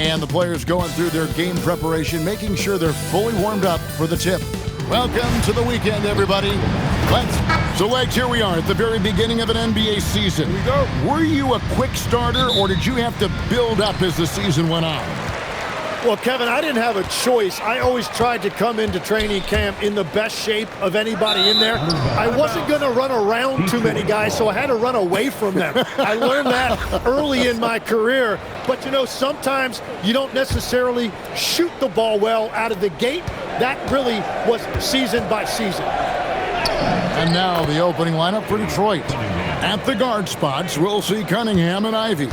And the players going through their game preparation, making sure they're fully warmed up for the tip. Welcome to the weekend, everybody. So, Legs, here we are at the very beginning of an NBA season. Here we go. Were you a quick starter, or did you have to build up as the season went on? Well, Kevin, I didn't have a choice. I always tried to come into training camp in the best shape of anybody in there. I wasn't going to run around too many guys, so I had to run away from them. I learned that early in my career. But, you know, sometimes you don't necessarily shoot the ball well out of the gate. That really was season by season. And now the opening lineup for Detroit. At the guard spots, we'll see Cunningham and Ivy.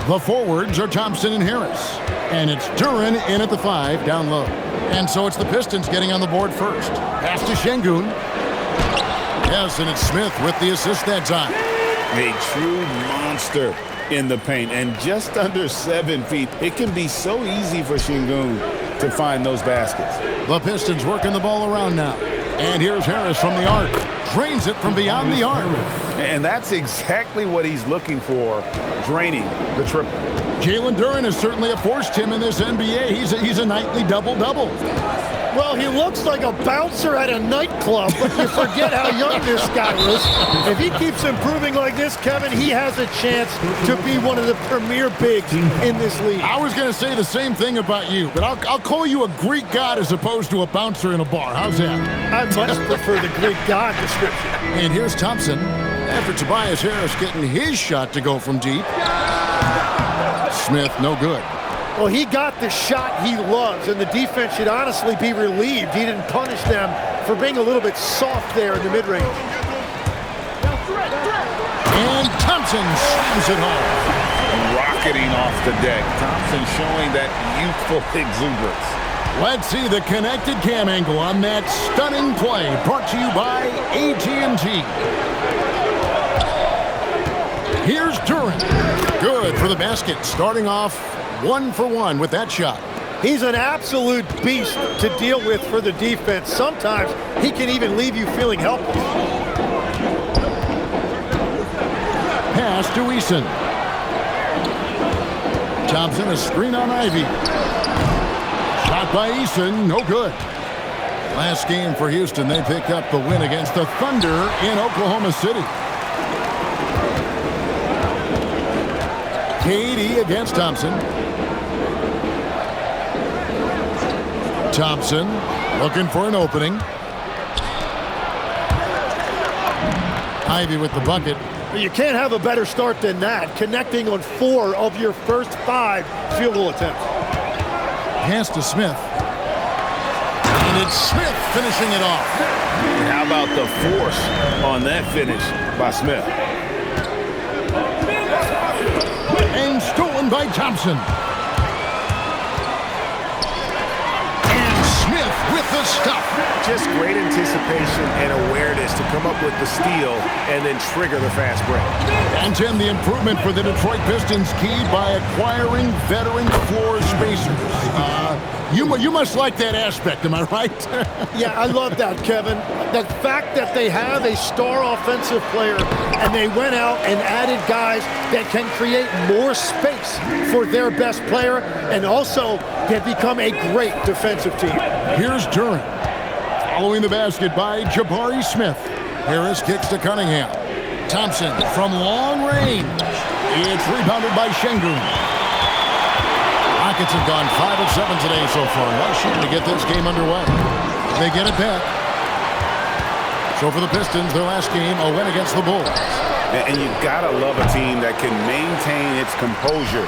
The forwards are Thompson and Harris. And it's Duren in at the 5, down low. And so it's the Pistons getting on the board first. Pass to Şengün. Yes, and it's Smith with the assist that time. A true monster in the paint, and just under 7 feet. It can be so easy for Şengün to find those baskets. The Pistons working the ball around now. And here's Harris from the arc. Drains it from beyond the arc. And that's exactly what he's looking for, draining the triple. Jalen Duren has certainly forced him in this NBA. He's a nightly double-double. Well, he looks like a bouncer at a nightclub, but you forget how young this guy is. If he keeps improving like this, Kevin, he has a chance to be one of the premier bigs in this league. I was going to say the same thing about you, but I'll call you a Greek god as opposed to a bouncer in a bar. How's that? I much prefer the Greek god description. And here's Thompson after Tobias Harris getting his shot to go from deep. Smith, no good. Well, he got the shot he loves, and the defense should honestly be relieved he didn't punish them for being a little bit soft there in the mid-range. And Thompson slams it home. Rocketing off the deck. Thompson showing that youthful exuberance. Let's see the connected cam angle on that stunning play, brought to you by AT&T. Here's Duren. Good for the basket, starting off 1 for 1 with that shot. He's an absolute beast to deal with for the defense. Sometimes he can even leave you feeling helpless. Pass to Eason. Thompson, a screen on Ivy. Shot by Eason, no good. Last game for Houston, they picked up the win against the Thunder in Oklahoma City. KD against Thompson. Thompson looking for an opening. Ivy with the bucket. You can't have a better start than that, connecting on 4 of your first 5 field goal attempts. Pass to Smith. And it's Smith finishing it off. How about the force on that finish by Smith? And stolen by Thompson. And Smith with the stuff. Just great anticipation and awareness to come up with the steal and then trigger the fast break. And Tim, the improvement for the Detroit Pistons keyed by acquiring veteran floor spacers. You must like that aspect, am I right? Yeah, I love that, Kevin. The fact that they have a star offensive player and they went out and added guys that can create more space for their best player, and also they've become a great defensive team. Here's Duren. Following the basket by Jabari Smith. Harris kicks to Cunningham. Thompson from long range. It's rebounded by Şengün. Rockets have gone 5 of 7 today so far. Well shooting to get this game underway. They get it back. So for the Pistons, their last game, a win against the Bulls. And you've got to love a team that can maintain its composure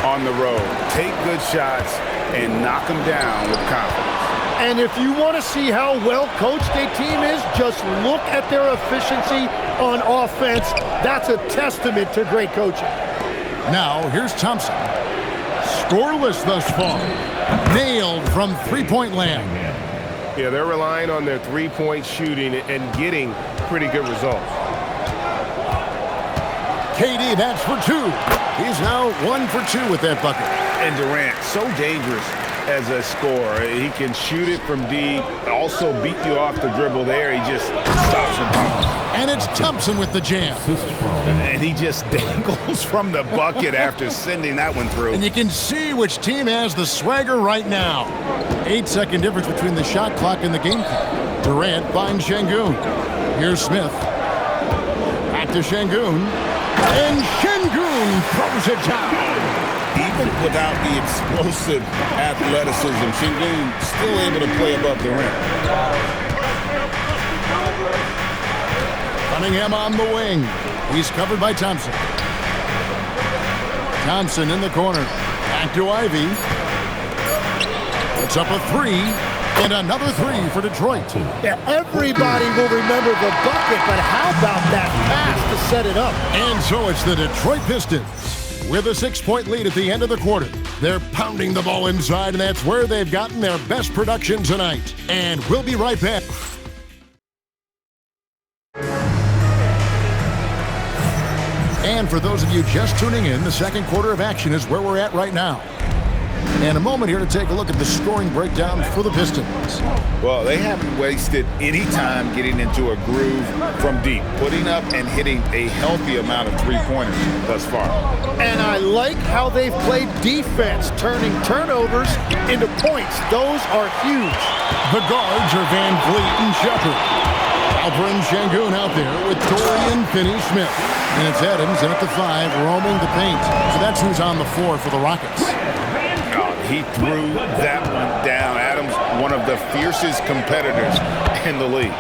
on the road. Take good shots and knock them down with confidence. And if you want to see how well coached a team is, just look at their efficiency on offense. That's a testament to great coaching. Now, here's Thompson. Scoreless thus far. Nailed from three-point land. Yeah, they're relying on their three-point shooting and getting pretty good results. KD, that's for 2. He's now 1 for 2 with that bucket. And Durant, so dangerous as a scorer. He can shoot it from deep, also beat you off the dribble there. He just stops and pops. And it's Thompson with the jam. And he just dangles from the bucket after sending that one through. And you can see which team has the swagger right now. 8-second difference between the shot clock and the game clock. Durant finds Şengün. Here's Smith. Back to Şengün. And Şengün throws it down. Even without the explosive athleticism, Şengün still able to play above the rim. Cunningham on the wing. He's covered by Thompson. Thompson in the corner. Back to Ivy. It's up a three. And another three for Detroit. Yeah, everybody will remember the bucket, but how about that pass to set it up? And so it's the Detroit Pistons with a 6-point lead at the end of the quarter. They're pounding the ball inside, and that's where they've gotten their best production tonight. And we'll be right back. And for those of you just tuning in, the second quarter of action is where we're at right now. And a moment here to take a look at the scoring breakdown for the Pistons. Well, they haven't wasted any time getting into a groove from deep, putting up and hitting a healthy amount of three-pointers thus far. And I like how they've played defense, turning turnovers into points. Those are huge. The guards are Van Vliet and Shepard. Alperen Şengün out there with Dorian Finney-Smith. And it's Adams in at the 5, roaming the paint. So that's who's on the floor for the Rockets. He threw that one down. Adams, one of the fiercest competitors in the league.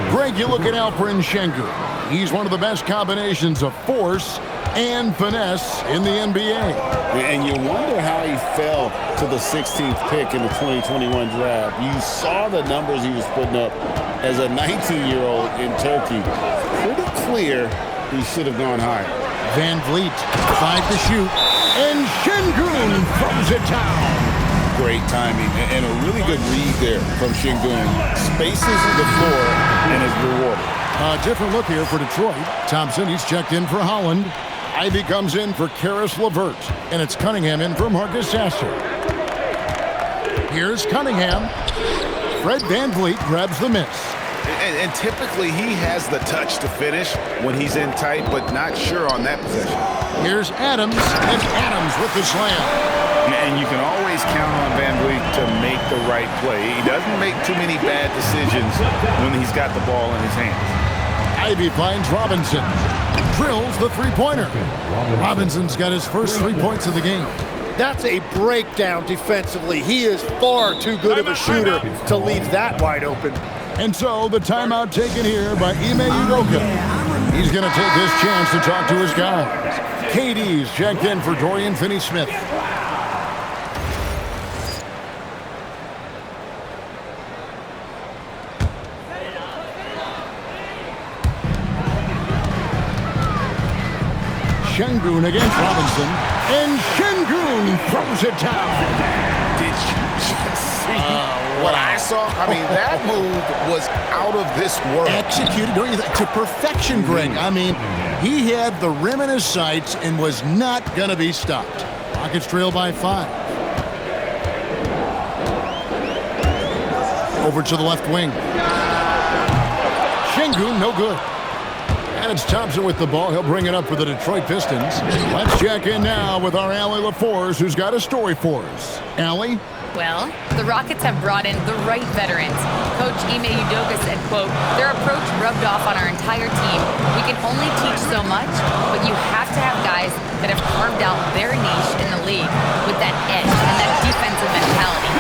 Greg, you look at Alperen Şengün. He's one of the best combinations of force and finesse in the NBA. And you wonder how he fell to the 16th pick in the 2021 draft. You saw the numbers he was putting up as a 19-year-old in Turkey. Pretty clear he should have gone higher. Van Vliet, 5 to shoot, and Şengün throws it down. Great timing and a really good read there from Şengün. Spaces the floor and is rewarded. A different look here for Detroit. Thompson, he's checked in for Holland. Ivy comes in for Karis LeVert, and it's Cunningham in for Marcus Sasser. Here's Cunningham. Fred Van Vliet grabs the miss. And typically he has the touch to finish when he's in tight, but not sure on that possession. Here's Adams, and Adams with the slam. And you can always count on Van Vliet to make the right play. He doesn't make too many bad decisions when he's got the ball in his hands. Ivy finds Robinson. Drills the three-pointer. Robinson's got his first 3 points of the game. That's a breakdown defensively. He is far too good of a shooter to leave that wide open. And so the timeout taken here by Ime Udoka. He's going to take this chance to talk to his guys. KD's checked in for Dorian Finney-Smith. Şengün against Robinson, and Şengün throws it down. Did you just see what I saw? I mean, that move was out of this world. Executed, don't you think, to perfection, Greg. I mean, he had the rim in his sights and was not going to be stopped. Rockets trail by 5. Over to the left wing. Şengün, no good. And it's Thompson with the ball. He'll bring it up for the Detroit Pistons. Let's check in now with our Allie LaForce, who's got a story for us. Allie? Well, the Rockets have brought in the right veterans. Coach Ime Udoka said, quote, "Their approach rubbed off on our entire team. We can only teach so much, but you have to have guys that have carved out their niche in the league with that edge and that defensive mentality.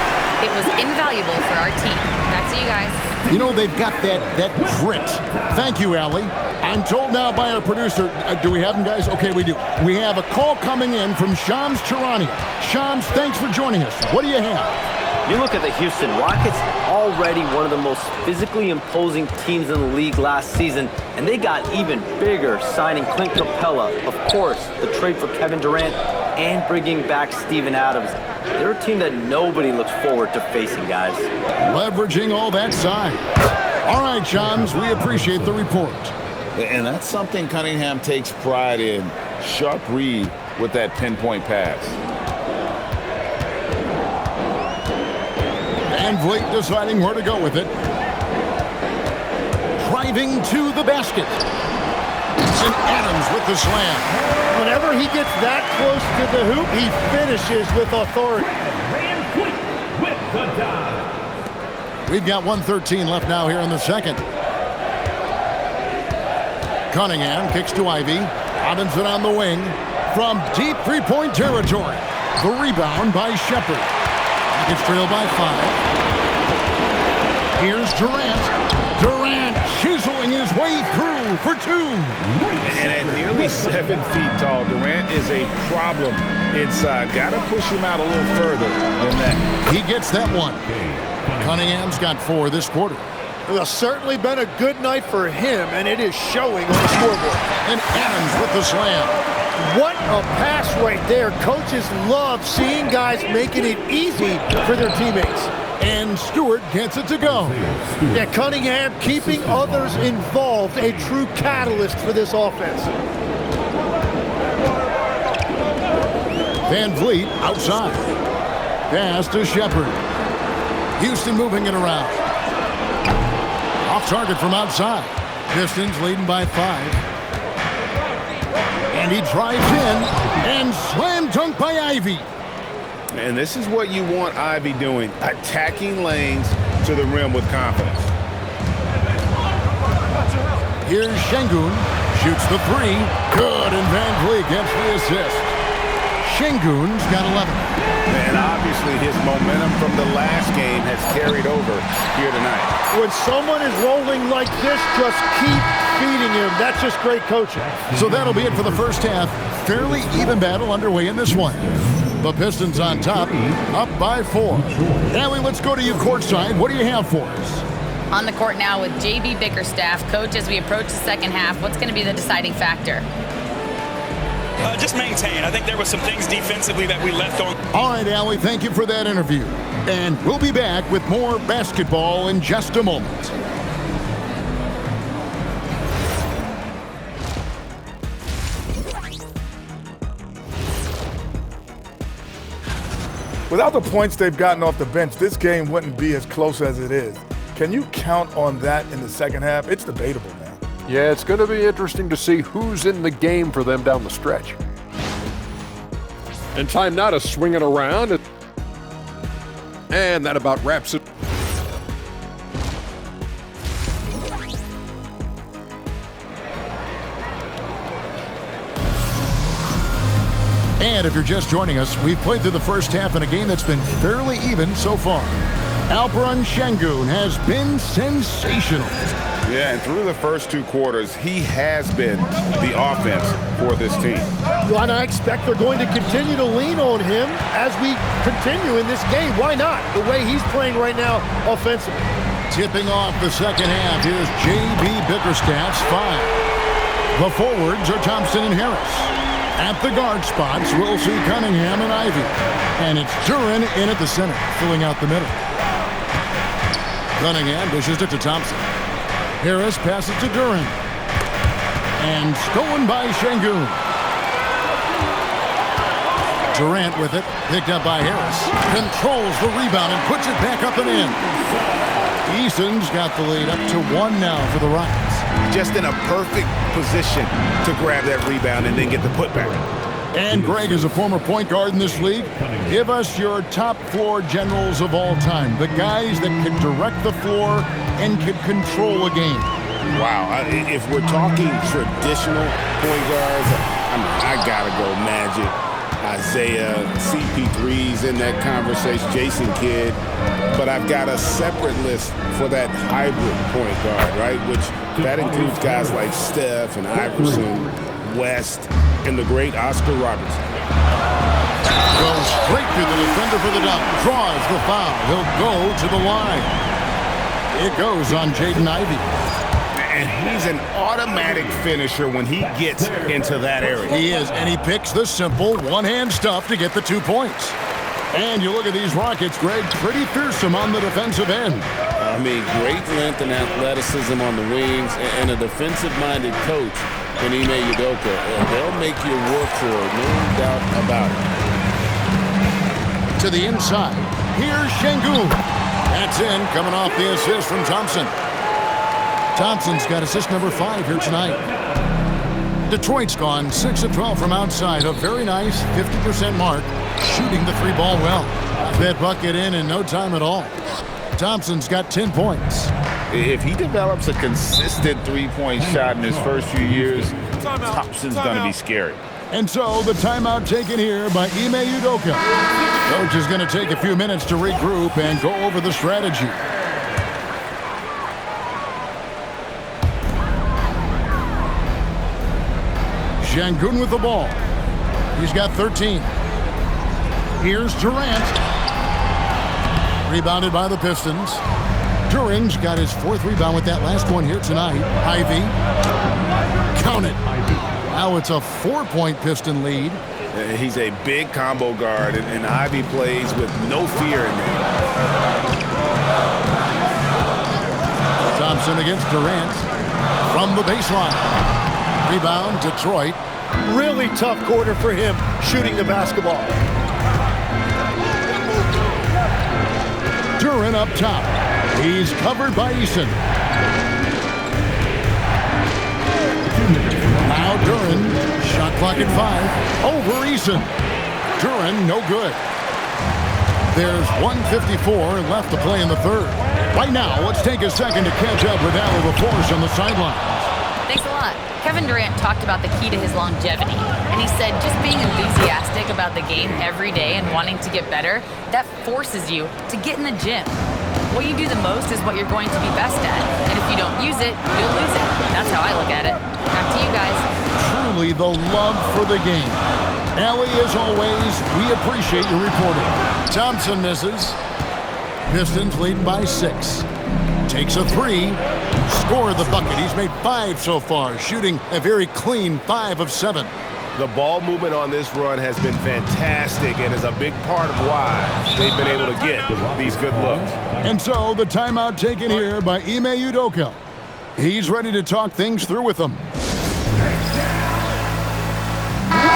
It was invaluable for our team." Back to you guys. You know, they've got that grit. Thank you, Allie. I'm told now by our producer, do we have him, guys? Okay, we do. We have a call coming in from Shams Charania. Shams, thanks for joining us. What do you have? You look at the Houston Rockets, already one of the most physically imposing teams in the league last season, and they got even bigger, signing Clint Capella, of course, the trade for Kevin Durant, and bringing back Steven Adams. They're a team that nobody looks forward to facing, guys. Leveraging all that size. All right, Shams, we appreciate the report. And that's something Cunningham takes pride in. Sharp read with that pinpoint pass. Van Vliet deciding where to go with it. Driving to the basket. And Adams with the slam. Whenever he gets that close to the hoop, he finishes with authority. We've got 1:13 left now here in the second. Cunningham kicks to Ivy. Robinson on the wing. From deep three-point territory. The rebound by Shepard. Rockets trail by 5. Here's Durant. Durant chiseling his way through for 2. And at nearly 7 feet tall, Durant is a problem inside. Got to push him out a little further than that. He gets that one. Cunningham's got 4 this quarter. It has certainly been a good night for him, and it is showing on the scoreboard. And Adams with the slam. What a pass right there. Coaches love seeing guys making it easy for their teammates. And Stewart gets it to go. Yeah, Cunningham keeping others involved, a true catalyst for this offense. Van Vliet outside. Pass to Shepard. Houston moving it around. Off target from outside. Pistons leading by 5. And he drives in and slam dunk by Ivy. And this is what you want Ivy doing, attacking lanes to the rim with confidence. Here's Şengün, shoots the 3. Good, and Van Vliet gets the assist. Şengün's got 11. And obviously his momentum from the last game has carried over here tonight. When someone is rolling like this, just keep feeding him. That's just great coaching. So that'll be it for the first half. Fairly even battle underway in this one. The Pistons on top, up by 4. Allie, let's go to you courtside. What do you have for us? On the court now with J.B. Bickerstaff. Coach, as we approach the second half, what's going to be the deciding factor? Just maintain. I think there were some things defensively that we left on. All right, Allie, thank you for that interview. And we'll be back with more basketball in just a moment. Without the points they've gotten off the bench, this game wouldn't be as close as it is. Can you count on that in the second half? It's debatable, man. Yeah, it's going to be interesting to see who's in the game for them down the stretch. And time now to swing it around. And that about wraps it. And if you're just joining us, we've played through the first half in a game that's been fairly even so far. Alperen Şengün has been sensational. Yeah, and through the first 2 quarters, he has been the offense for this team. And I expect they're going to continue to lean on him as we continue in this game. Why not? The way he's playing right now offensively. Tipping off the second half, here's J.B. Bickerstaff's 5. The forwards are Thompson and Harris. At the guard spots, we'll see Cunningham and Ivy. And it's Duren in at the center, filling out the middle. Cunningham dishes it to Thompson. Harris passes to Duren. And stolen by Şengün. Durant with it, picked up by Harris. Controls the rebound and puts it back up and in. Eason's got the lead up to 1 now for the Rockets. Just in a perfect position to grab that rebound and then get the putback. And Greg is a former point guard in this league. Give us your top floor generals of all time. The guys that can direct the floor and can control a game. Wow, if we're talking traditional point guards, I gotta go Magic, Isaiah, CP3's in that conversation, Jason Kidd. But I've got a separate list for that hybrid point guard, right? Which that includes guys like Steph and Iverson, West, and the great Oscar Robertson. Goes straight through the defender for the dunk. Draws the foul. He'll go to the line. It goes on Jaden Ivey. And he's an automatic finisher when he gets into that area. He is, and he picks the simple one-hand stuff to get the 2 points. And you look at these Rockets, Greg, pretty fearsome on the defensive end. I mean, great length and athleticism on the wings, and a defensive-minded coach in Ime Udoka. They'll make you work for it, no doubt about it. To the inside. Here's Şengün. That's in, coming off the assist from Thompson. Thompson's got assist number 5 here tonight. Detroit's gone 6 of 12 from outside. A very nice 50% mark, shooting the 3-ball well. That bucket in no time at all. Thompson's got 10 points. If he develops a consistent three-point shot in his first few years, Thompson's going to be scary. And so the timeout taken here by Ime Udoka. Coach is going to take a few minutes to regroup and go over the strategy. Şengün with the ball. He's got 13. Here's Durant. Rebounded by the Pistons. During's got his 4th rebound with that last one here tonight. Ivy. Count it. Now it's a 4-point Piston lead. He's a big combo guard, and Ivy plays with no fear in there. Thompson against Durant. From the baseline. Rebound, Detroit. Really tough quarter for him shooting the basketball. Duran up top. He's covered by Eason. Now Duran. Shot clock at 5. Over Eason. Duran, no good. There's 1:54 left to play in the third. Right now, let's take a second to catch up with Al LaForce on the sidelines. Thanks a lot. Kevin Durant talked about the key to his longevity, and he said just being enthusiastic about the game every day and wanting to get better, that forces you to get in the gym. What you do the most is what you're going to be best at, and if you don't use it, you'll lose it. That's how I look at it. Back to you guys. Truly the love for the game. Allie, as always, we appreciate your reporting. Thompson misses. Pistons leading by 6. Takes a 3. Score the bucket. He's made 5 so far, shooting a very clean 5 of 7. The ball movement on this run has been fantastic and is a big part of why they've been able to get these good looks. And so the timeout taken here by Ime Udoka. He's ready to talk things through with them.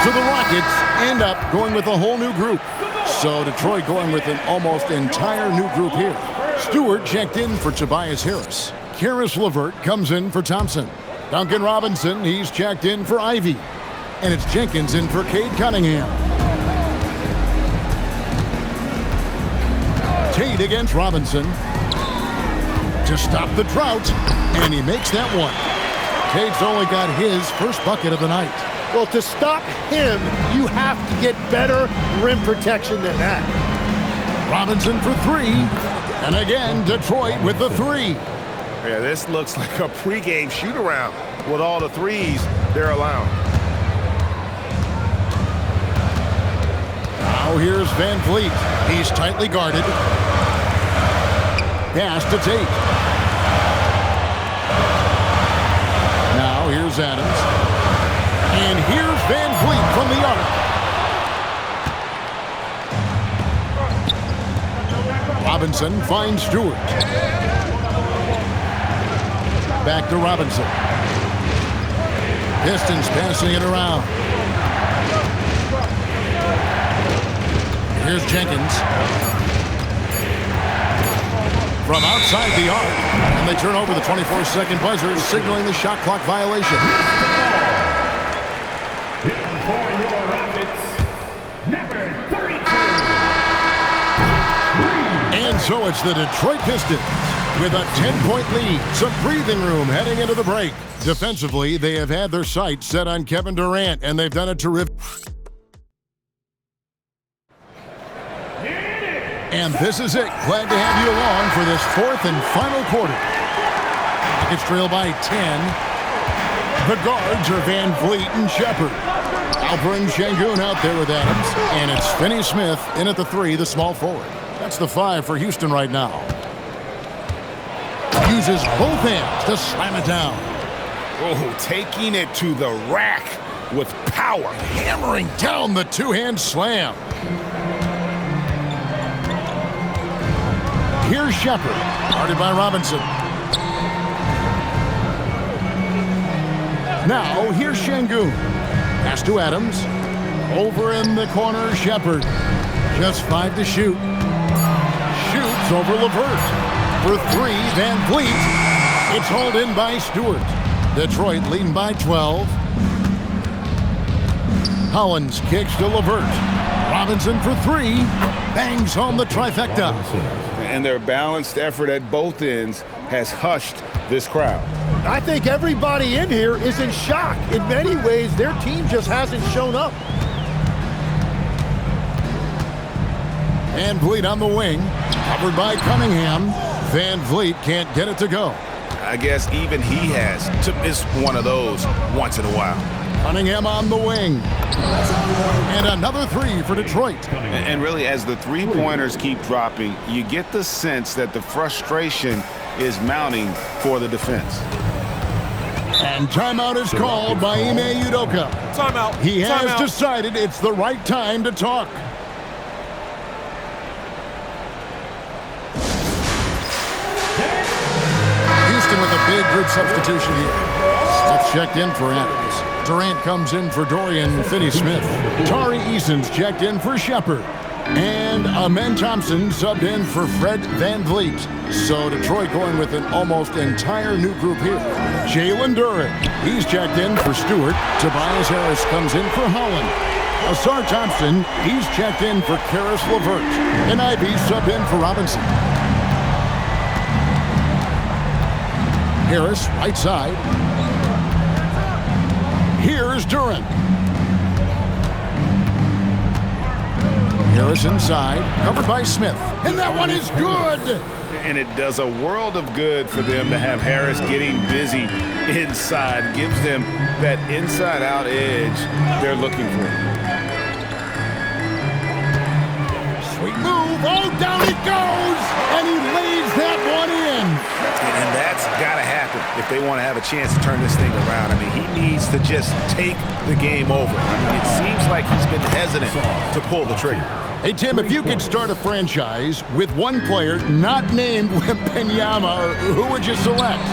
So the Rockets end up going with a whole new group. So Detroit going with an almost entire new group here. Stewart checked in for Tobias Harris. Karis LeVert comes in for Thompson. Duncan Robinson, he's checked in for Ivy. And it's Jenkins in for Cade Cunningham. Tate against Robinson. To stop the drought, and he makes that one. Tate's only got his first bucket of the night. Well, to stop him, you have to get better rim protection than that. Robinson for 3. And again, Detroit with the 3. Yeah, this looks like a pregame shoot-around with all the threes they're allowing. Now here's Van Vliet. He's tightly guarded. Pass to Tate. Now here's Adams. And here's Van Vliet from the arc. Robinson finds Stewart. Back to Robinson. Pistons passing it around. Here's Jenkins. From outside the arc. And they turn over the 24-second buzzer, signaling the shot clock violation. And so it's the Detroit Pistons with a 10-point lead. Some breathing room heading into the break. Defensively, they have had their sights set on Kevin Durant, and they've done a terrific. And this is it. Glad to have you along for this 4th and final quarter. Rockets trail by 10. The guards are Van Vliet and Shepard. I'll bring Şengün out there with Adams. And it's Finney-Smith in at the 3, the small forward. That's the 5 for Houston right now. Uses both hands to slam it down. Oh, taking it to the rack with power. Hammering down the 2-hand slam. Here's Shepard, guarded by Robinson. Now, here's Şengün. Pass to Adams. Over in the corner, Shepard. Just 5 to shoot. Shoots It's over Levert. For three, Van Vliet. It's hauled in by Stewart. Detroit leading by 12. Hollins kicks to Levert. Robinson for three. Bangs home the trifecta. And their balanced effort at both ends has hushed this crowd. I think everybody in here is in shock. In many ways, their team just hasn't shown up. Van Vliet on the wing. Covered by Cunningham. Van Vliet can't get it to go. I guess even he has to miss one of those once in a while. Cunningham on the wing. And another three for Detroit. And really, as the three-pointers keep dropping, you get the sense that the frustration is mounting for the defense. And timeout is called by Ime Udoka. Timeout. He has decided it's the right time to talk. Houston with a big group substitution here. Smith checked in for Adams. Durant comes in for Dorian Finney-Smith. Tari Eason's checked in for Shepard. And Amen Thompson subbed in for Fred Van Vliet. So Detroit going with an almost entire new group here. Jalen Duren, he's checked in for Stewart. Tobias Harris comes in for Holland. Asar Thompson, he's checked in for Karis LeVert. And Ivy subbed in for Robinson. Harris, right side. Here's Duren. Harris inside, covered by Smith. And that one is good! And it does a world of good for them to have Harris getting busy inside. Gives them that inside-out edge they're looking for. Sweet move. Oh, down it goes! And he lays that one in. And that's got to happen if they want to have a chance to turn this thing around. I mean, he needs to just take the game over. I mean, it seems like he's been hesitant to pull the trigger. Hey, Tim, if you could start a franchise with one player not named Wembanyama, who would you select?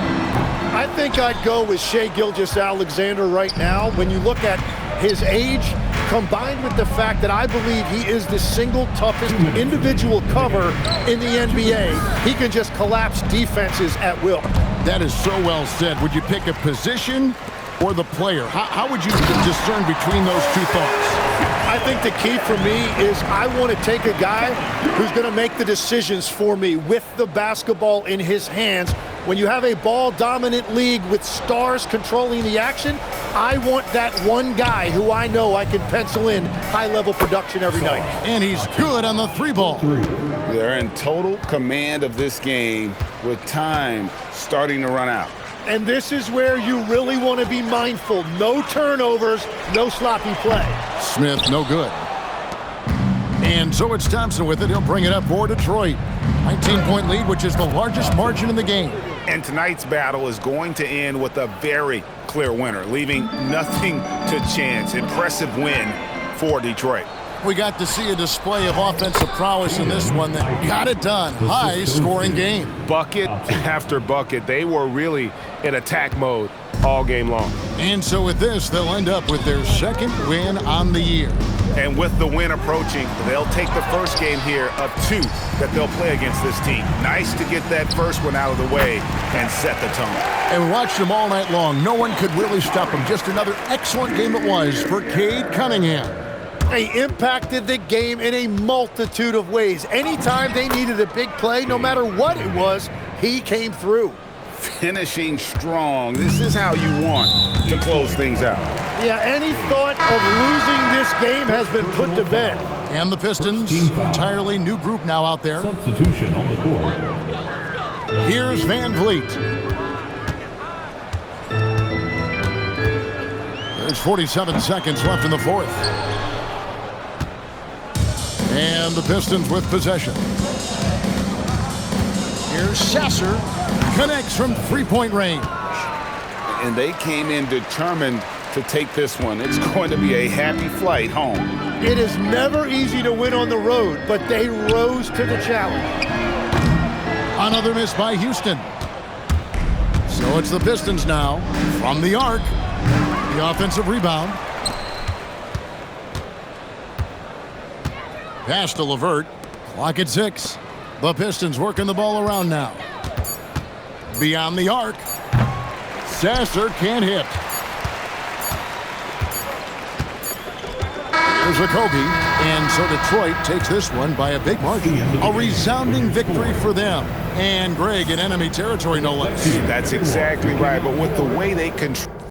I think I'd go with Shai Gilgeous-Alexander right now. When you look at his age, combined with the fact that I believe he is the single toughest individual cover in the NBA, he can just collapse defenses at will. That is so well said. Would you pick a position or the player? How would you discern between those two thoughts? I think the key for me is I want to take a guy who's going to make the decisions for me with the basketball in his hands. When you have a ball-dominant league with stars controlling the action, I want that one guy who I know I can pencil in high-level production every night. And he's good on the three ball. They're in total command of this game with time starting to run out. And this is where you really want to be mindful. No turnovers, no sloppy play. Smith, no good. And so it's Thompson with it. He'll bring it up for Detroit. 19-point lead, which is the largest margin in the game. And tonight's battle is going to end with a very clear winner, leaving nothing to chance. Impressive win for Detroit. We got to see a display of offensive prowess in this one that got it done. High-scoring game. Bucket after bucket. They were really in attack mode all game long. And so with this, they'll end up with their second win on the year. And with the win approaching, they'll take the first game here of two that they'll play against this team. Nice to get that first one out of the way and set the tone. And we watched them all night long. No one could really stop them. Just another excellent game it was for Cade Cunningham. He impacted the game in a multitude of ways. Anytime they needed a big play, no matter what it was, he came through. Finishing strong. This is how you want to close things out. Yeah, any thought of losing this game has been put to bed. And the Pistons, entirely new group now out there. Substitution on the court. Here's Van Vliet. There's 47 seconds left in the fourth. And the Pistons with possession. Here's Sasser. Connects from three-point range. And they came in determined to take this one. It's going to be a happy flight home. It is never easy to win on the road, but they rose to the challenge. Another miss by Houston. So it's the Pistons now from the arc. The offensive rebound. Pass to LeVert. Clock at 6. The Pistons working the ball around now. Beyond the arc. Sasser can't hit. Here's a Kobe, and so Detroit takes this one by a big margin. A resounding victory for them. And Greg in enemy territory, no less. That's exactly right, but with the way they control